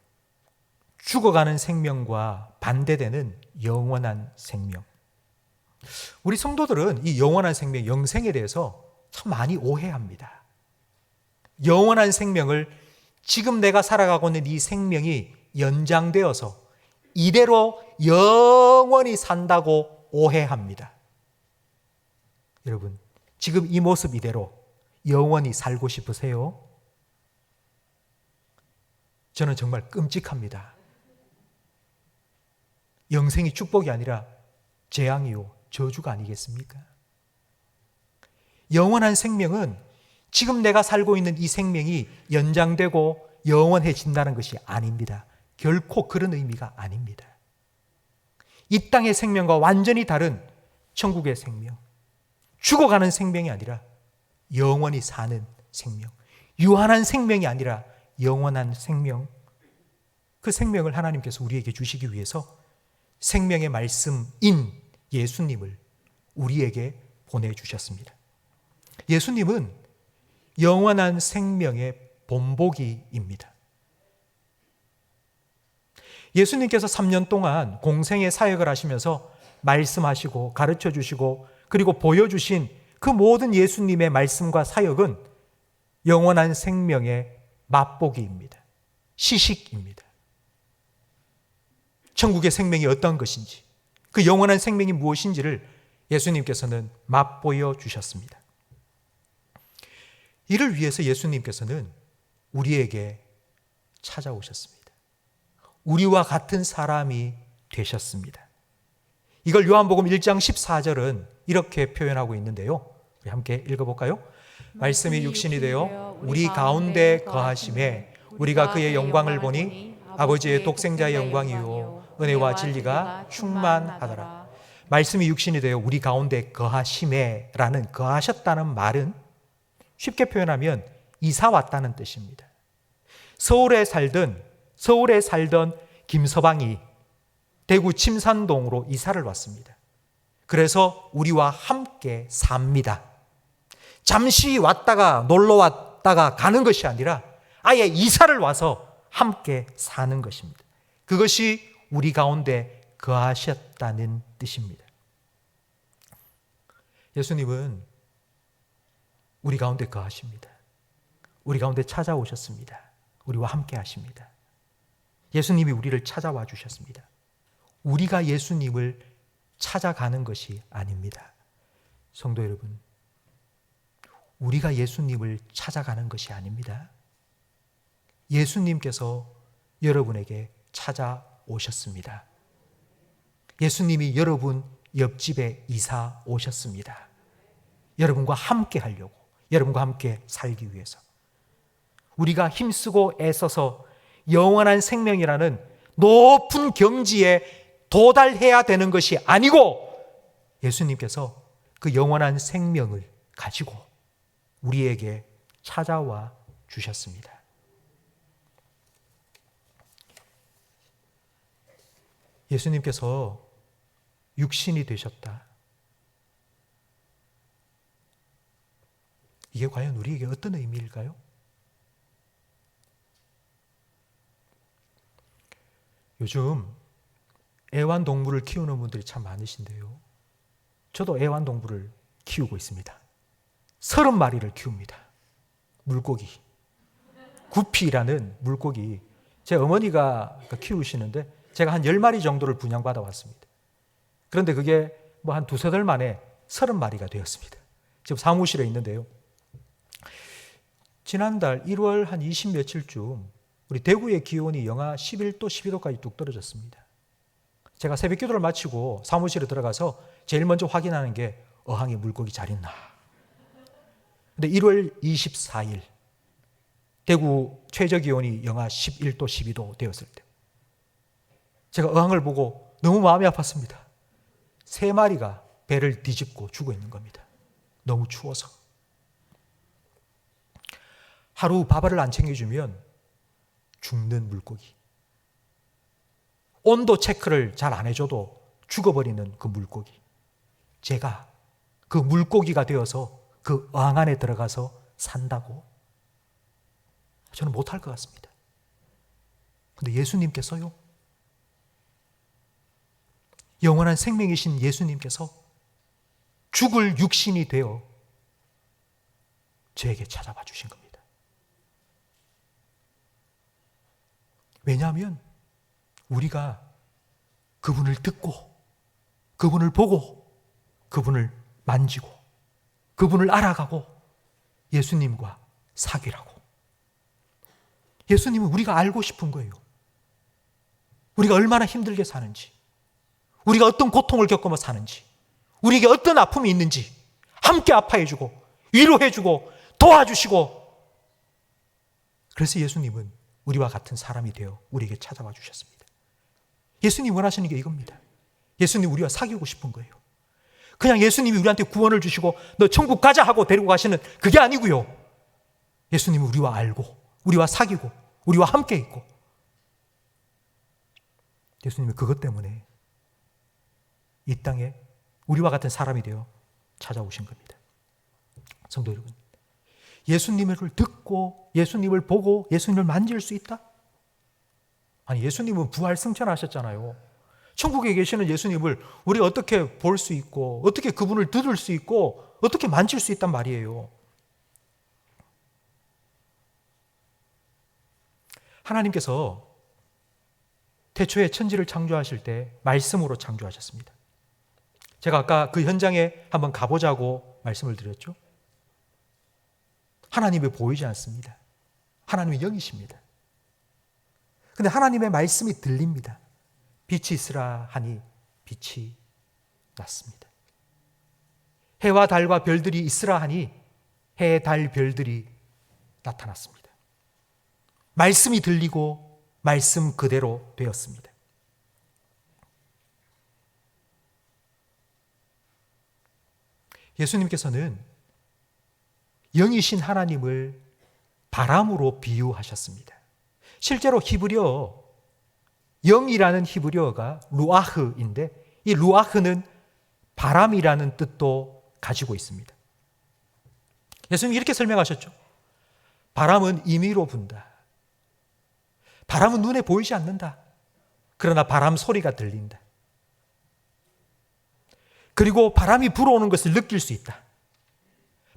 죽어가는 생명과 반대되는 영원한 생명. 우리 성도들은 이 영원한 생명, 영생에 대해서 참 많이 오해합니다. 영원한 생명을 지금 내가 살아가고 있는 이 생명이 연장되어서 이대로 영원히 산다고 오해합니다. 여러분, 지금 이 모습 이대로 영원히 살고 싶으세요? 저는 정말 끔찍합니다. 영생이 축복이 아니라 재앙이요, 저주가 아니겠습니까? 영원한 생명은 지금 내가 살고 있는 이 생명이 연장되고 영원해진다는 것이 아닙니다. 결코 그런 의미가 아닙니다. 이 땅의 생명과 완전히 다른 천국의 생명, 죽어가는 생명이 아니라 영원히 사는 생명, 유한한 생명이 아니라 영원한 생명, 그 생명을 하나님께서 우리에게 주시기 위해서 생명의 말씀인 예수님을 우리에게 보내주셨습니다. 예수님은 영원한 생명의 본보기입니다. 예수님께서 3년 동안 공생의 사역을 하시면서 말씀하시고 가르쳐 주시고 그리고 보여주신 그 모든 예수님의 말씀과 사역은 영원한 생명의 맛보기입니다. 시식입니다. 천국의 생명이 어떤 것인지, 그 영원한 생명이 무엇인지를 예수님께서는 맛보여 주셨습니다. 이를 위해서 예수님께서는 우리에게 찾아오셨습니다. 우리와 같은 사람이 되셨습니다. 이걸 요한복음 1장 14절은 이렇게 표현하고 있는데요. 우리 함께 읽어볼까요? 말씀이 육신이 되어 우리 가운데 거하심에 우리가 그의 영광을 보니 아버지의 독생자의 영광이요 은혜와 진리가 충만하더라. 말씀이 육신이 되어 우리 가운데 거하심에 라는 거하셨다는 말은 쉽게 표현하면 이사 왔다는 뜻입니다. 서울에 살던 김서방이 대구 침산동으로 이사를 왔습니다. 그래서 우리와 함께 삽니다. 잠시 왔다가 놀러 왔다가 가는 것이 아니라 아예 이사를 와서 함께 사는 것입니다. 그것이 우리 가운데 거하셨다는 뜻입니다. 예수님은 우리 가운데 거하십니다. 우리 가운데 찾아오셨습니다. 우리와 함께 하십니다. 예수님이 우리를 찾아와 주셨습니다. 우리가 예수님을 찾아가는 것이 아닙니다. 성도 여러분, 우리가 예수님을 찾아가는 것이 아닙니다. 예수님께서 여러분에게 찾아오셨습니다. 예수님이 여러분 옆집에 이사 오셨습니다. 여러분과 함께 하려고, 여러분과 함께 살기 위해서. 우리가 힘쓰고 애써서 영원한 생명이라는 높은 경지에 도달해야 되는 것이 아니고 예수님께서 그 영원한 생명을 가지고 우리에게 찾아와 주셨습니다. 예수님께서 육신이 되셨다. 이게 과연 우리에게 어떤 의미일까요? 요즘 애완동물을 키우는 분들이 참 많으신데요. 저도 애완동물을 키우고 있습니다. 30마리를 키웁니다. 물고기. 구피라는 물고기. 제 어머니가 키우시는데 제가 한 10마리 정도를 분양받아 왔습니다. 그런데 그게 뭐 한 두세 달 만에 30마리가 되었습니다. 지금 사무실에 있는데요. 지난달 1월 한 20 며칠쯤 우리 대구의 기온이 영하 11도, 12도까지 뚝 떨어졌습니다. 제가 새벽 기도를 마치고 사무실에 들어가서 제일 먼저 확인하는 게 어항에 물고기 잘 있나. 근데 1월 24일 대구 최저 기온이 영하 11도, 12도 되었을 때 제가 어항을 보고 너무 마음이 아팠습니다. 3마리가 배를 뒤집고 죽어 있는 겁니다. 너무 추워서. 하루 밥알을 안 챙겨주면 죽는 물고기. 온도 체크를 잘 안 해줘도 죽어버리는 그 물고기. 제가 그 물고기가 되어서 그 어항 안에 들어가서 산다고? 저는 못할 것 같습니다. 근데 예수님께서요, 영원한 생명이신 예수님께서 죽을 육신이 되어 저에게 찾아와 주신 겁니다. 왜냐하면 우리가 그분을 듣고, 그분을 보고, 그분을 만지고, 그분을 알아가고 예수님과 사귀라고. 예수님은 우리가 알고 싶은 거예요. 우리가 얼마나 힘들게 사는지, 우리가 어떤 고통을 겪으며 사는지, 우리에게 어떤 아픔이 있는지 함께 아파해주고 위로해주고 도와주시고, 그래서 예수님은 우리와 같은 사람이 되어 우리에게 찾아와 주셨습니다. 예수님이 원하시는 게 이겁니다. 예수님 우리와 사귀고 싶은 거예요. 그냥 예수님이 우리한테 구원을 주시고 너 천국 가자 하고 데리고 가시는 그게 아니고요. 예수님은 우리와 알고 우리와 사귀고 우리와 함께 있고, 예수님은 그것 때문에 이 땅에 우리와 같은 사람이 되어 찾아오신 겁니다. 성도 여러분, 예수님을 듣고 예수님을 보고 예수님을 만질 수 있다? 아니, 예수님은 부활 승천하셨잖아요. 천국에 계시는 예수님을 우리가 어떻게 볼 수 있고 어떻게 그분을 들을 수 있고 어떻게 만질 수 있단 말이에요. 하나님께서 태초에 천지를 창조하실 때 말씀으로 창조하셨습니다. 제가 아까 그 현장에 한번 가보자고 말씀을 드렸죠. 하나님이 보이지 않습니다. 하나님이 영이십니다. 근데 하나님의 말씀이 들립니다. 빛이 있으라 하니 빛이 났습니다. 해와 달과 별들이 있으라 하니 해, 달, 별들이 나타났습니다. 말씀이 들리고 말씀 그대로 되었습니다. 예수님께서는 영이신 하나님을 바람으로 비유하셨습니다. 실제로 히브리어, 영이라는 히브리어가 루아흐인데 이 루아흐는 바람이라는 뜻도 가지고 있습니다. 예수님이 이렇게 설명하셨죠. 바람은 임의로 분다. 바람은 눈에 보이지 않는다. 그러나 바람 소리가 들린다. 그리고 바람이 불어오는 것을 느낄 수 있다.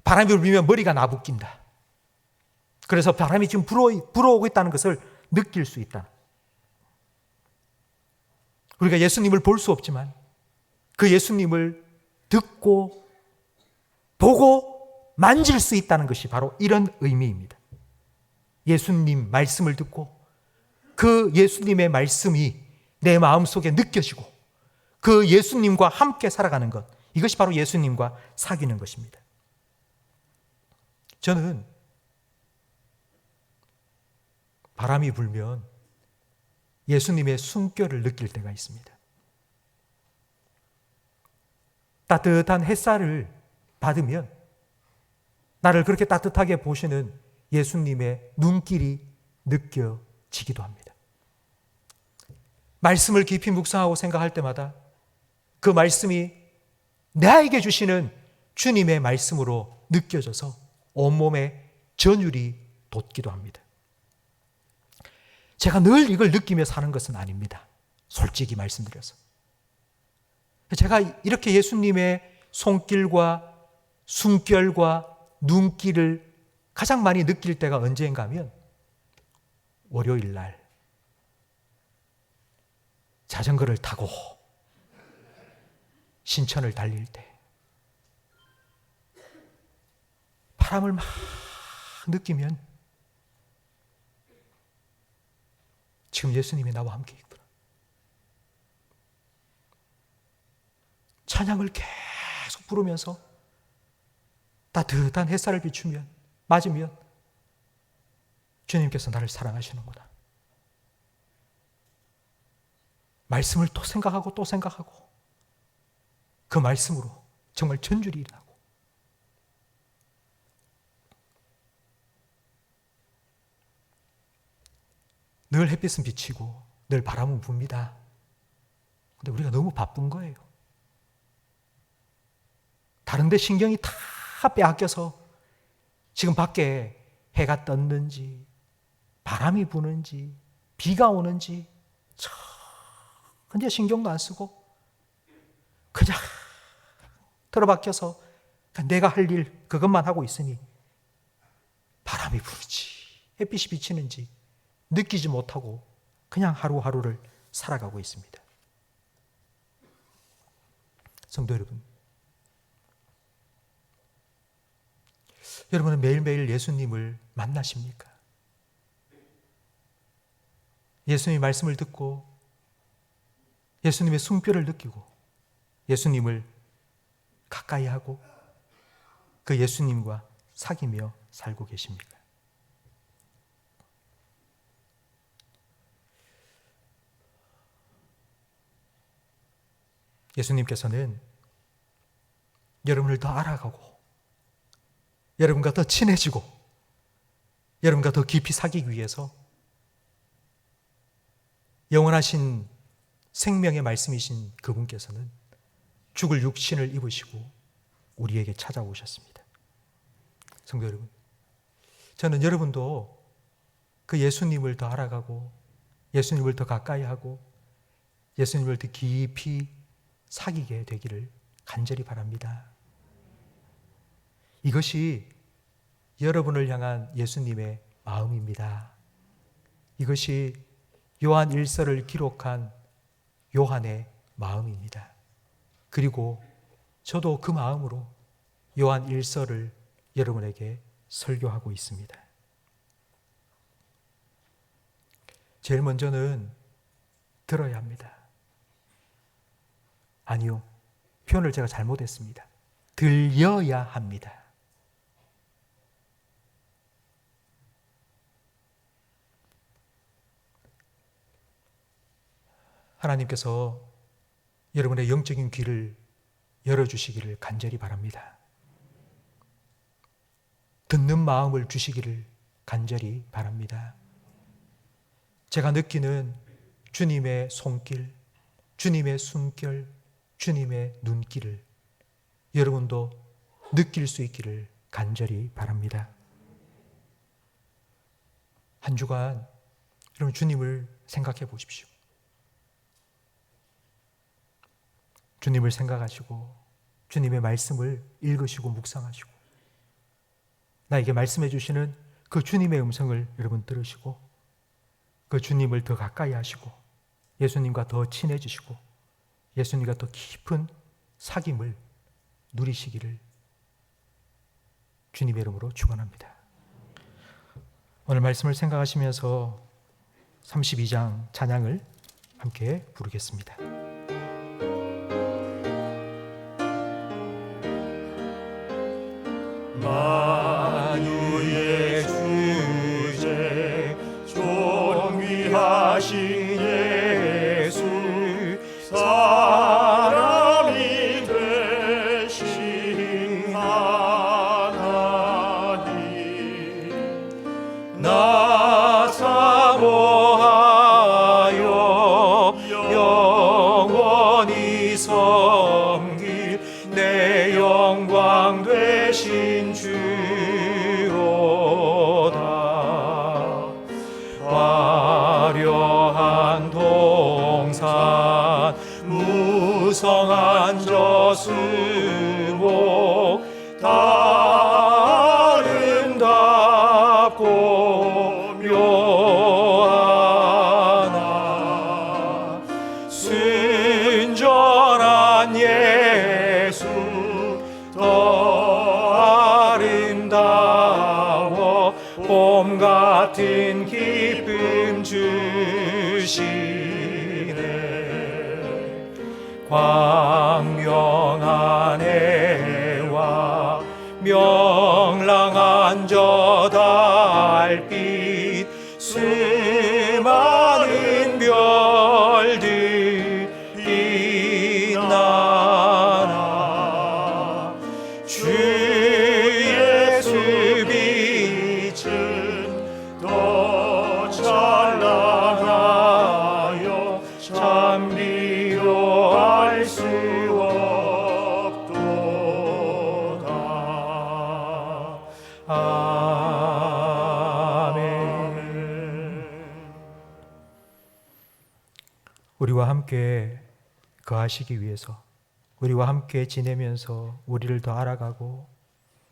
바람이 불면 머리가 나부낀다. 그래서 바람이 지금 불어오고 있다는 것을 느낄 수 있다. 우리가 예수님을 볼 수 없지만 그 예수님을 듣고 보고 만질 수 있다는 것이 바로 이런 의미입니다. 예수님 말씀을 듣고 그 예수님의 말씀이 내 마음속에 느껴지고 그 예수님과 함께 살아가는 것, 이것이 바로 예수님과 사귀는 것입니다. 저는 바람이 불면 예수님의 숨결을 느낄 때가 있습니다. 따뜻한 햇살을 받으면 나를 그렇게 따뜻하게 보시는 예수님의 눈길이 느껴지기도 합니다. 말씀을 깊이 묵상하고 생각할 때마다 그 말씀이 나에게 주시는 주님의 말씀으로 느껴져서 온몸에 전율이 돋기도 합니다. 제가 늘 이걸 느끼며 사는 것은 아닙니다. 솔직히 말씀드려서. 제가 이렇게 예수님의 손길과 숨결과 눈길을 가장 많이 느낄 때가 언제인가 하면 월요일 날 자전거를 타고 신천을 달릴 때 바람을 막 느끼면 지금 예수님이 나와 함께 있구나. 찬양을 계속 부르면서 따뜻한 햇살을 비추면 맞으면 주님께서 나를 사랑하시는구나. 말씀을 또 생각하고 또 생각하고 그 말씀으로 정말 전율이 일어나고 늘 햇빛은 비치고 늘 바람은 붑니다. 근데 우리가 너무 바쁜 거예요. 다른데 신경이 다 빼앗겨서 지금 밖에 해가 떴는지 바람이 부는지 비가 오는지 전혀 신경도 안 쓰고 그냥 틀어박혀서 내가 할 일 그것만 하고 있으니 바람이 부는지 햇빛이 비치는지 느끼지 못하고 그냥 하루하루를 살아가고 있습니다. 성도 여러분, 여러분은 매일매일 예수님을 만나십니까? 예수님의 말씀을 듣고 예수님의 숨결을 느끼고 예수님을 가까이 하고 그 예수님과 사귀며 살고 계십니까? 예수님께서는 여러분을 더 알아가고 여러분과 더 친해지고 여러분과 더 깊이 사귀기 위해서 영원하신 생명의 말씀이신 그분께서는 죽을 육신을 입으시고 우리에게 찾아오셨습니다. 성도 여러분, 저는 여러분도 그 예수님을 더 알아가고 예수님을 더 가까이 하고 예수님을 더 깊이 사귀게 되기를 간절히 바랍니다. 이것이 여러분을 향한 예수님의 마음입니다. 이것이 요한 1서를 기록한 요한의 마음입니다. 그리고 저도 그 마음으로 요한 1서를 여러분에게 설교하고 있습니다. 제일 먼저는 들어야 합니다. 아니요, 표현을 제가 잘못했습니다. 들려야 합니다. 하나님께서 여러분의 영적인 귀를 열어주시기를 간절히 바랍니다. 듣는 마음을 주시기를 간절히 바랍니다. 제가 느끼는 주님의 손길, 주님의 숨결, 주님의 눈길을 여러분도 느낄 수 있기를 간절히 바랍니다. 한 주간 여러분 주님을 생각해 보십시오. 주님을 생각하시고 주님의 말씀을 읽으시고 묵상하시고 나에게 말씀해 주시는 그 주님의 음성을 여러분 들으시고 그 주님을 더 가까이 하시고 예수님과 더 친해지시고 예수님과 더 깊은 사귐을 누리시기를 주님의 이름으로 축원합니다. 오늘 말씀을 생각하시면서 32장 찬양을 함께 부르겠습니다. 만유의 주제 존귀하신 예수 사람이 되신 하나님 나 사모하여 영원히 섬길 내 영광 되신 주로다. 화려한 동산 무성한 저수목 다 아름답고 묘하나 순전한 예수 더 아름다워 봄 같은 기쁨 주시네. 광명한 해와 명랑한 저 달빛 수많은 별들 빛나나 주옵도다. 아멘. 우리와 함께 거하시기 위해서, 우리와 함께 지내면서 우리를 더 알아가고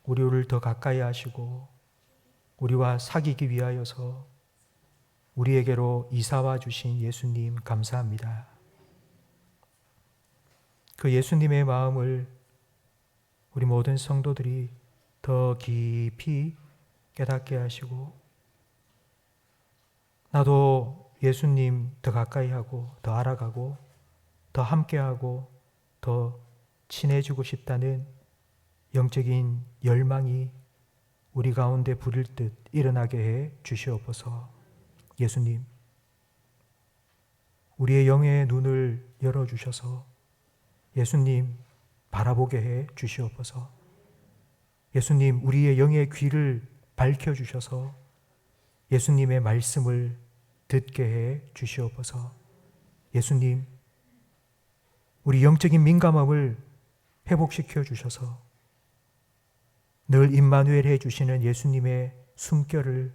우리를 더 가까이 하시고 우리와 사귀기 위하여서 우리에게로 이사와 주신 예수님 감사합니다. 그 예수님의 마음을 우리 모든 성도들이 더 깊이 깨닫게 하시고, 나도 예수님 더 가까이 하고 더 알아가고 더 함께하고 더 친해지고 싶다는 영적인 열망이 우리 가운데 부릴 듯 일어나게 해 주시옵소서. 예수님, 우리의 영의 눈을 열어주셔서 예수님 바라보게 해 주시옵소서. 예수님, 우리의 영의 귀를 밝혀주셔서 예수님의 말씀을 듣게 해 주시옵소서. 예수님, 우리 영적인 민감함을 회복시켜 주셔서 늘 임마누엘 해 주시는 예수님의 숨결을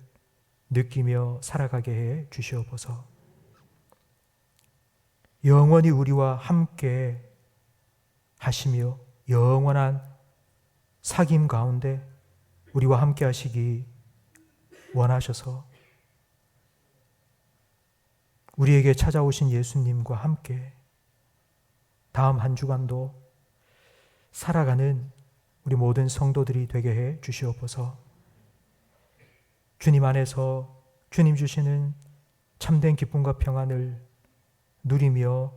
느끼며 살아가게 해 주시옵소서. 영원히 우리와 함께 하시며 영원한 사귐 가운데 우리와 함께 하시기 원하셔서 우리에게 찾아오신 예수님과 함께 다음 한 주간도 살아가는 우리 모든 성도들이 되게 해 주시옵소서. 주님 안에서 주님 주시는 참된 기쁨과 평안을 누리며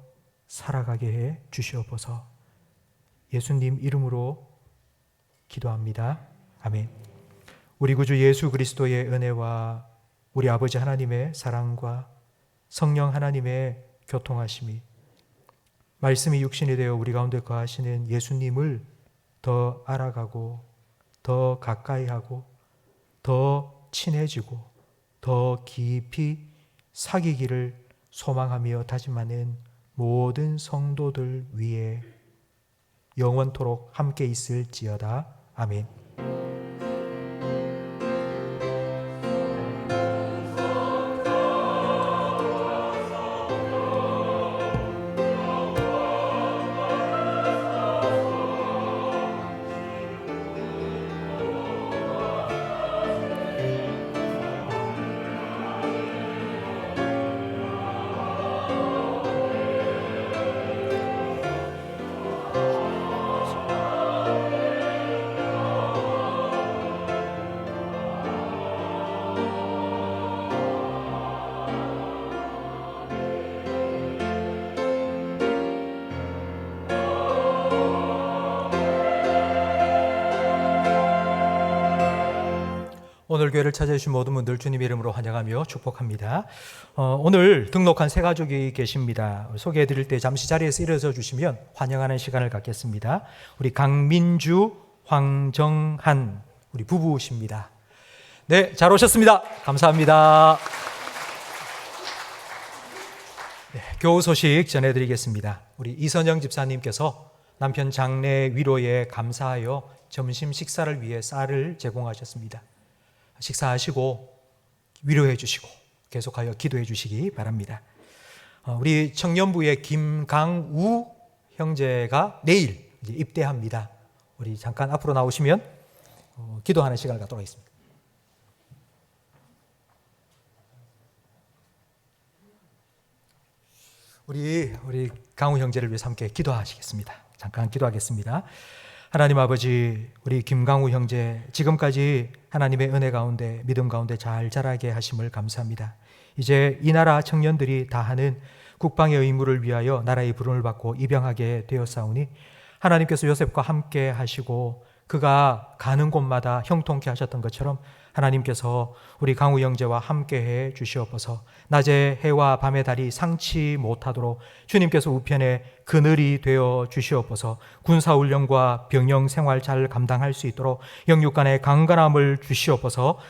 살아가게 해 주시옵소서. 예수님 이름으로 기도합니다. 아멘. 우리 구주 예수 그리스도의 은혜와 우리 아버지 하나님의 사랑과 성령 하나님의 교통하심이, 말씀이 육신이 되어 우리 가운데 거하시는 예수님을 더 알아가고 더 가까이 하고 더 친해지고 더 깊이 사귀기를 소망하며 다짐하는 모든 성도들 위에 영원토록 함께 있을지어다. 아멘. 오늘 교회를 찾아주신 모든 분들 주님의 이름으로 환영하며 축복합니다. 오늘 등록한 세 가족이 계십니다. 소개해 드릴 때 잠시 자리에서 일어서 주시면 환영하는 시간을 갖겠습니다. 우리 강민주, 황정한 우리 부부십니다. 네, 잘 오셨습니다. 감사합니다. 네, 교우 소식 전해드리겠습니다. 우리 이선영 집사님께서 남편 장례 위로에 감사하여 점심 식사를 위해 쌀을 제공하셨습니다. 식사하시고 위로해 주시고 계속하여 기도해 주시기 바랍니다. 우리 청년부의 김강우 형제가 내일 이제 입대합니다. 우리 잠깐 앞으로 나오시면 기도하는 시간을 갖도록 하겠습니다. 우리 강우 형제를 위해서 함께 기도하시겠습니다. 잠깐 기도하겠습니다. 하나님 아버지, 우리 김강우 형제 지금까지 하나님의 은혜 가운데 믿음 가운데 잘 자라게 하심을 감사합니다. 이제 이 나라 청년들이 다하는 국방의 의무를 위하여 나라의 부름을 받고 입영하게 되었사오니 하나님께서 요셉과 함께 하시고 그가 가는 곳마다 형통케 하셨던 것처럼 하나님께서 우리 강우 형제와 함께해 주시옵소서. 낮에 해와 밤의 달이 상치 못하도록 주님께서 우편에 그늘이 되어 주시옵소서. 군사훈련과 병영 생활 잘 감당할 수 있도록 영육간의 강건함을 주시옵소서.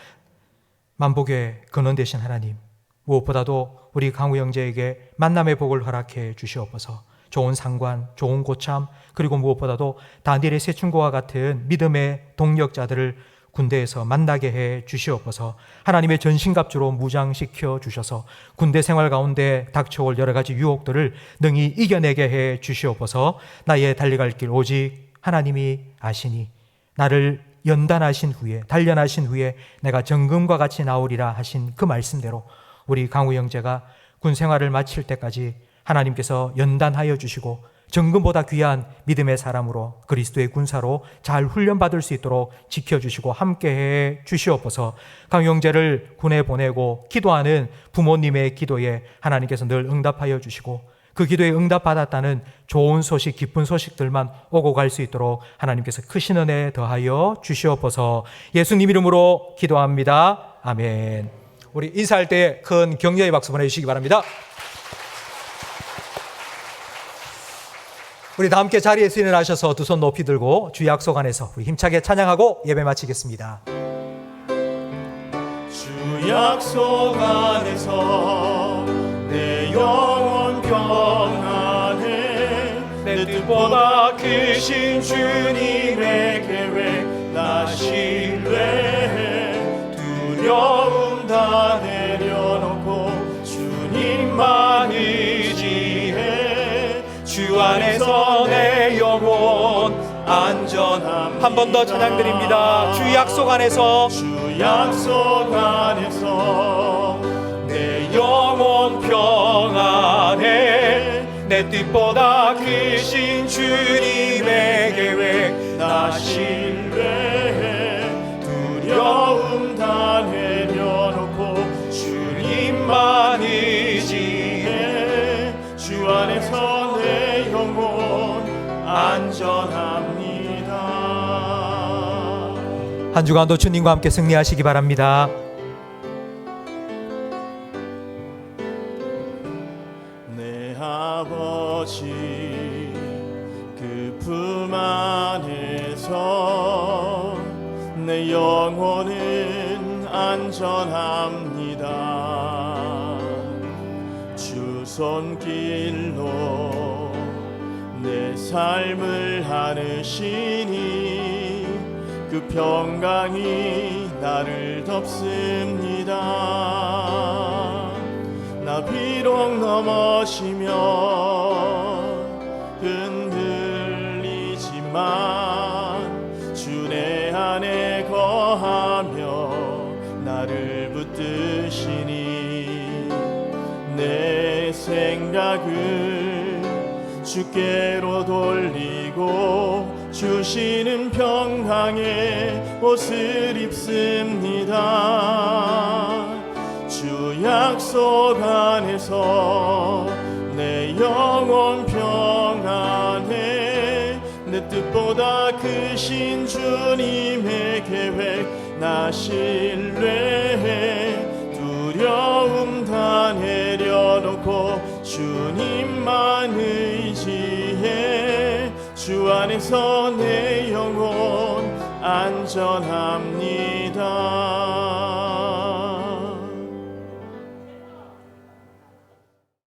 만복의 근원 되신 하나님, 무엇보다도 우리 강우 형제에게 만남의 복을 허락해 주시옵소서. 좋은 상관, 좋은 고참, 그리고 무엇보다도 다니엘의 세 친구와 같은 믿음의 동력자들을 군대에서 만나게 해 주시옵소서. 하나님의 전신갑주로 무장시켜 주셔서 군대 생활 가운데 닥쳐올 여러 가지 유혹들을 능히 이겨내게 해 주시옵소서. 나의 달려갈 길 오직 하나님이 아시니 나를 연단하신 후에, 단련하신 후에 내가 정금과 같이 나오리라 하신 그 말씀대로 우리 강우 형제가 군 생활을 마칠 때까지 하나님께서 연단하여 주시고 정금보다 귀한 믿음의 사람으로 그리스도의 군사로 잘 훈련받을 수 있도록 지켜주시고 함께해 주시옵소서. 강우 형제를 군에 보내고 기도하는 부모님의 기도에 하나님께서 늘 응답하여 주시고 그 기도에 응답받았다는 좋은 소식, 기쁜 소식들만 오고 갈 수 있도록 하나님께서 크신 은혜 더하여 주시옵소서. 예수님 이름으로 기도합니다. 아멘. 우리 인사할 때 큰 격려의 박수 보내주시기 바랍니다. 우리 다 함께 자리에서 일어나셔서 두 손 높이 들고 주 약속 안에서 우리 힘차게 찬양하고 예배 마치겠습니다. 주 약속 안에서 내 영혼 평안해 내 뜻보다 크신 주님의 계획 나 신뢰해 두려움 다 내려놓고 주님만 의지해 주 안에서 내 영혼 안전함. 한 번 더 찬양 드립니다. 주 약속 안에서 주 약속 안에서 내 영혼 평안해 내 뜻보다 크신 주님의 계획 나 신뢰해 두려움 다 내려놓고 주님만 의지해 주 안에서 내 영혼 안전합니다. 한 주간도 주님과 함께 승리하시기 바랍니다. 내 아버지 그 품 안에서 내 영혼은 안전합니다. 주 손길로 내 삶을 하르시니 그 평강이 나를 덮습니다. 나 비록 넘어지며 흔들리지만 주 내 안에 거하며 나를 붙드시니 내 생각을 주께로 돌리고 주시는 평강의 옷을 입습니다. 주 약속 안에서 내 영혼 평안해 내 뜻보다 크신 주님의 계획 나 신뢰해 두려움 다 내려놓고 주님만 의지해 주 안에서 내 영혼 안전합니다.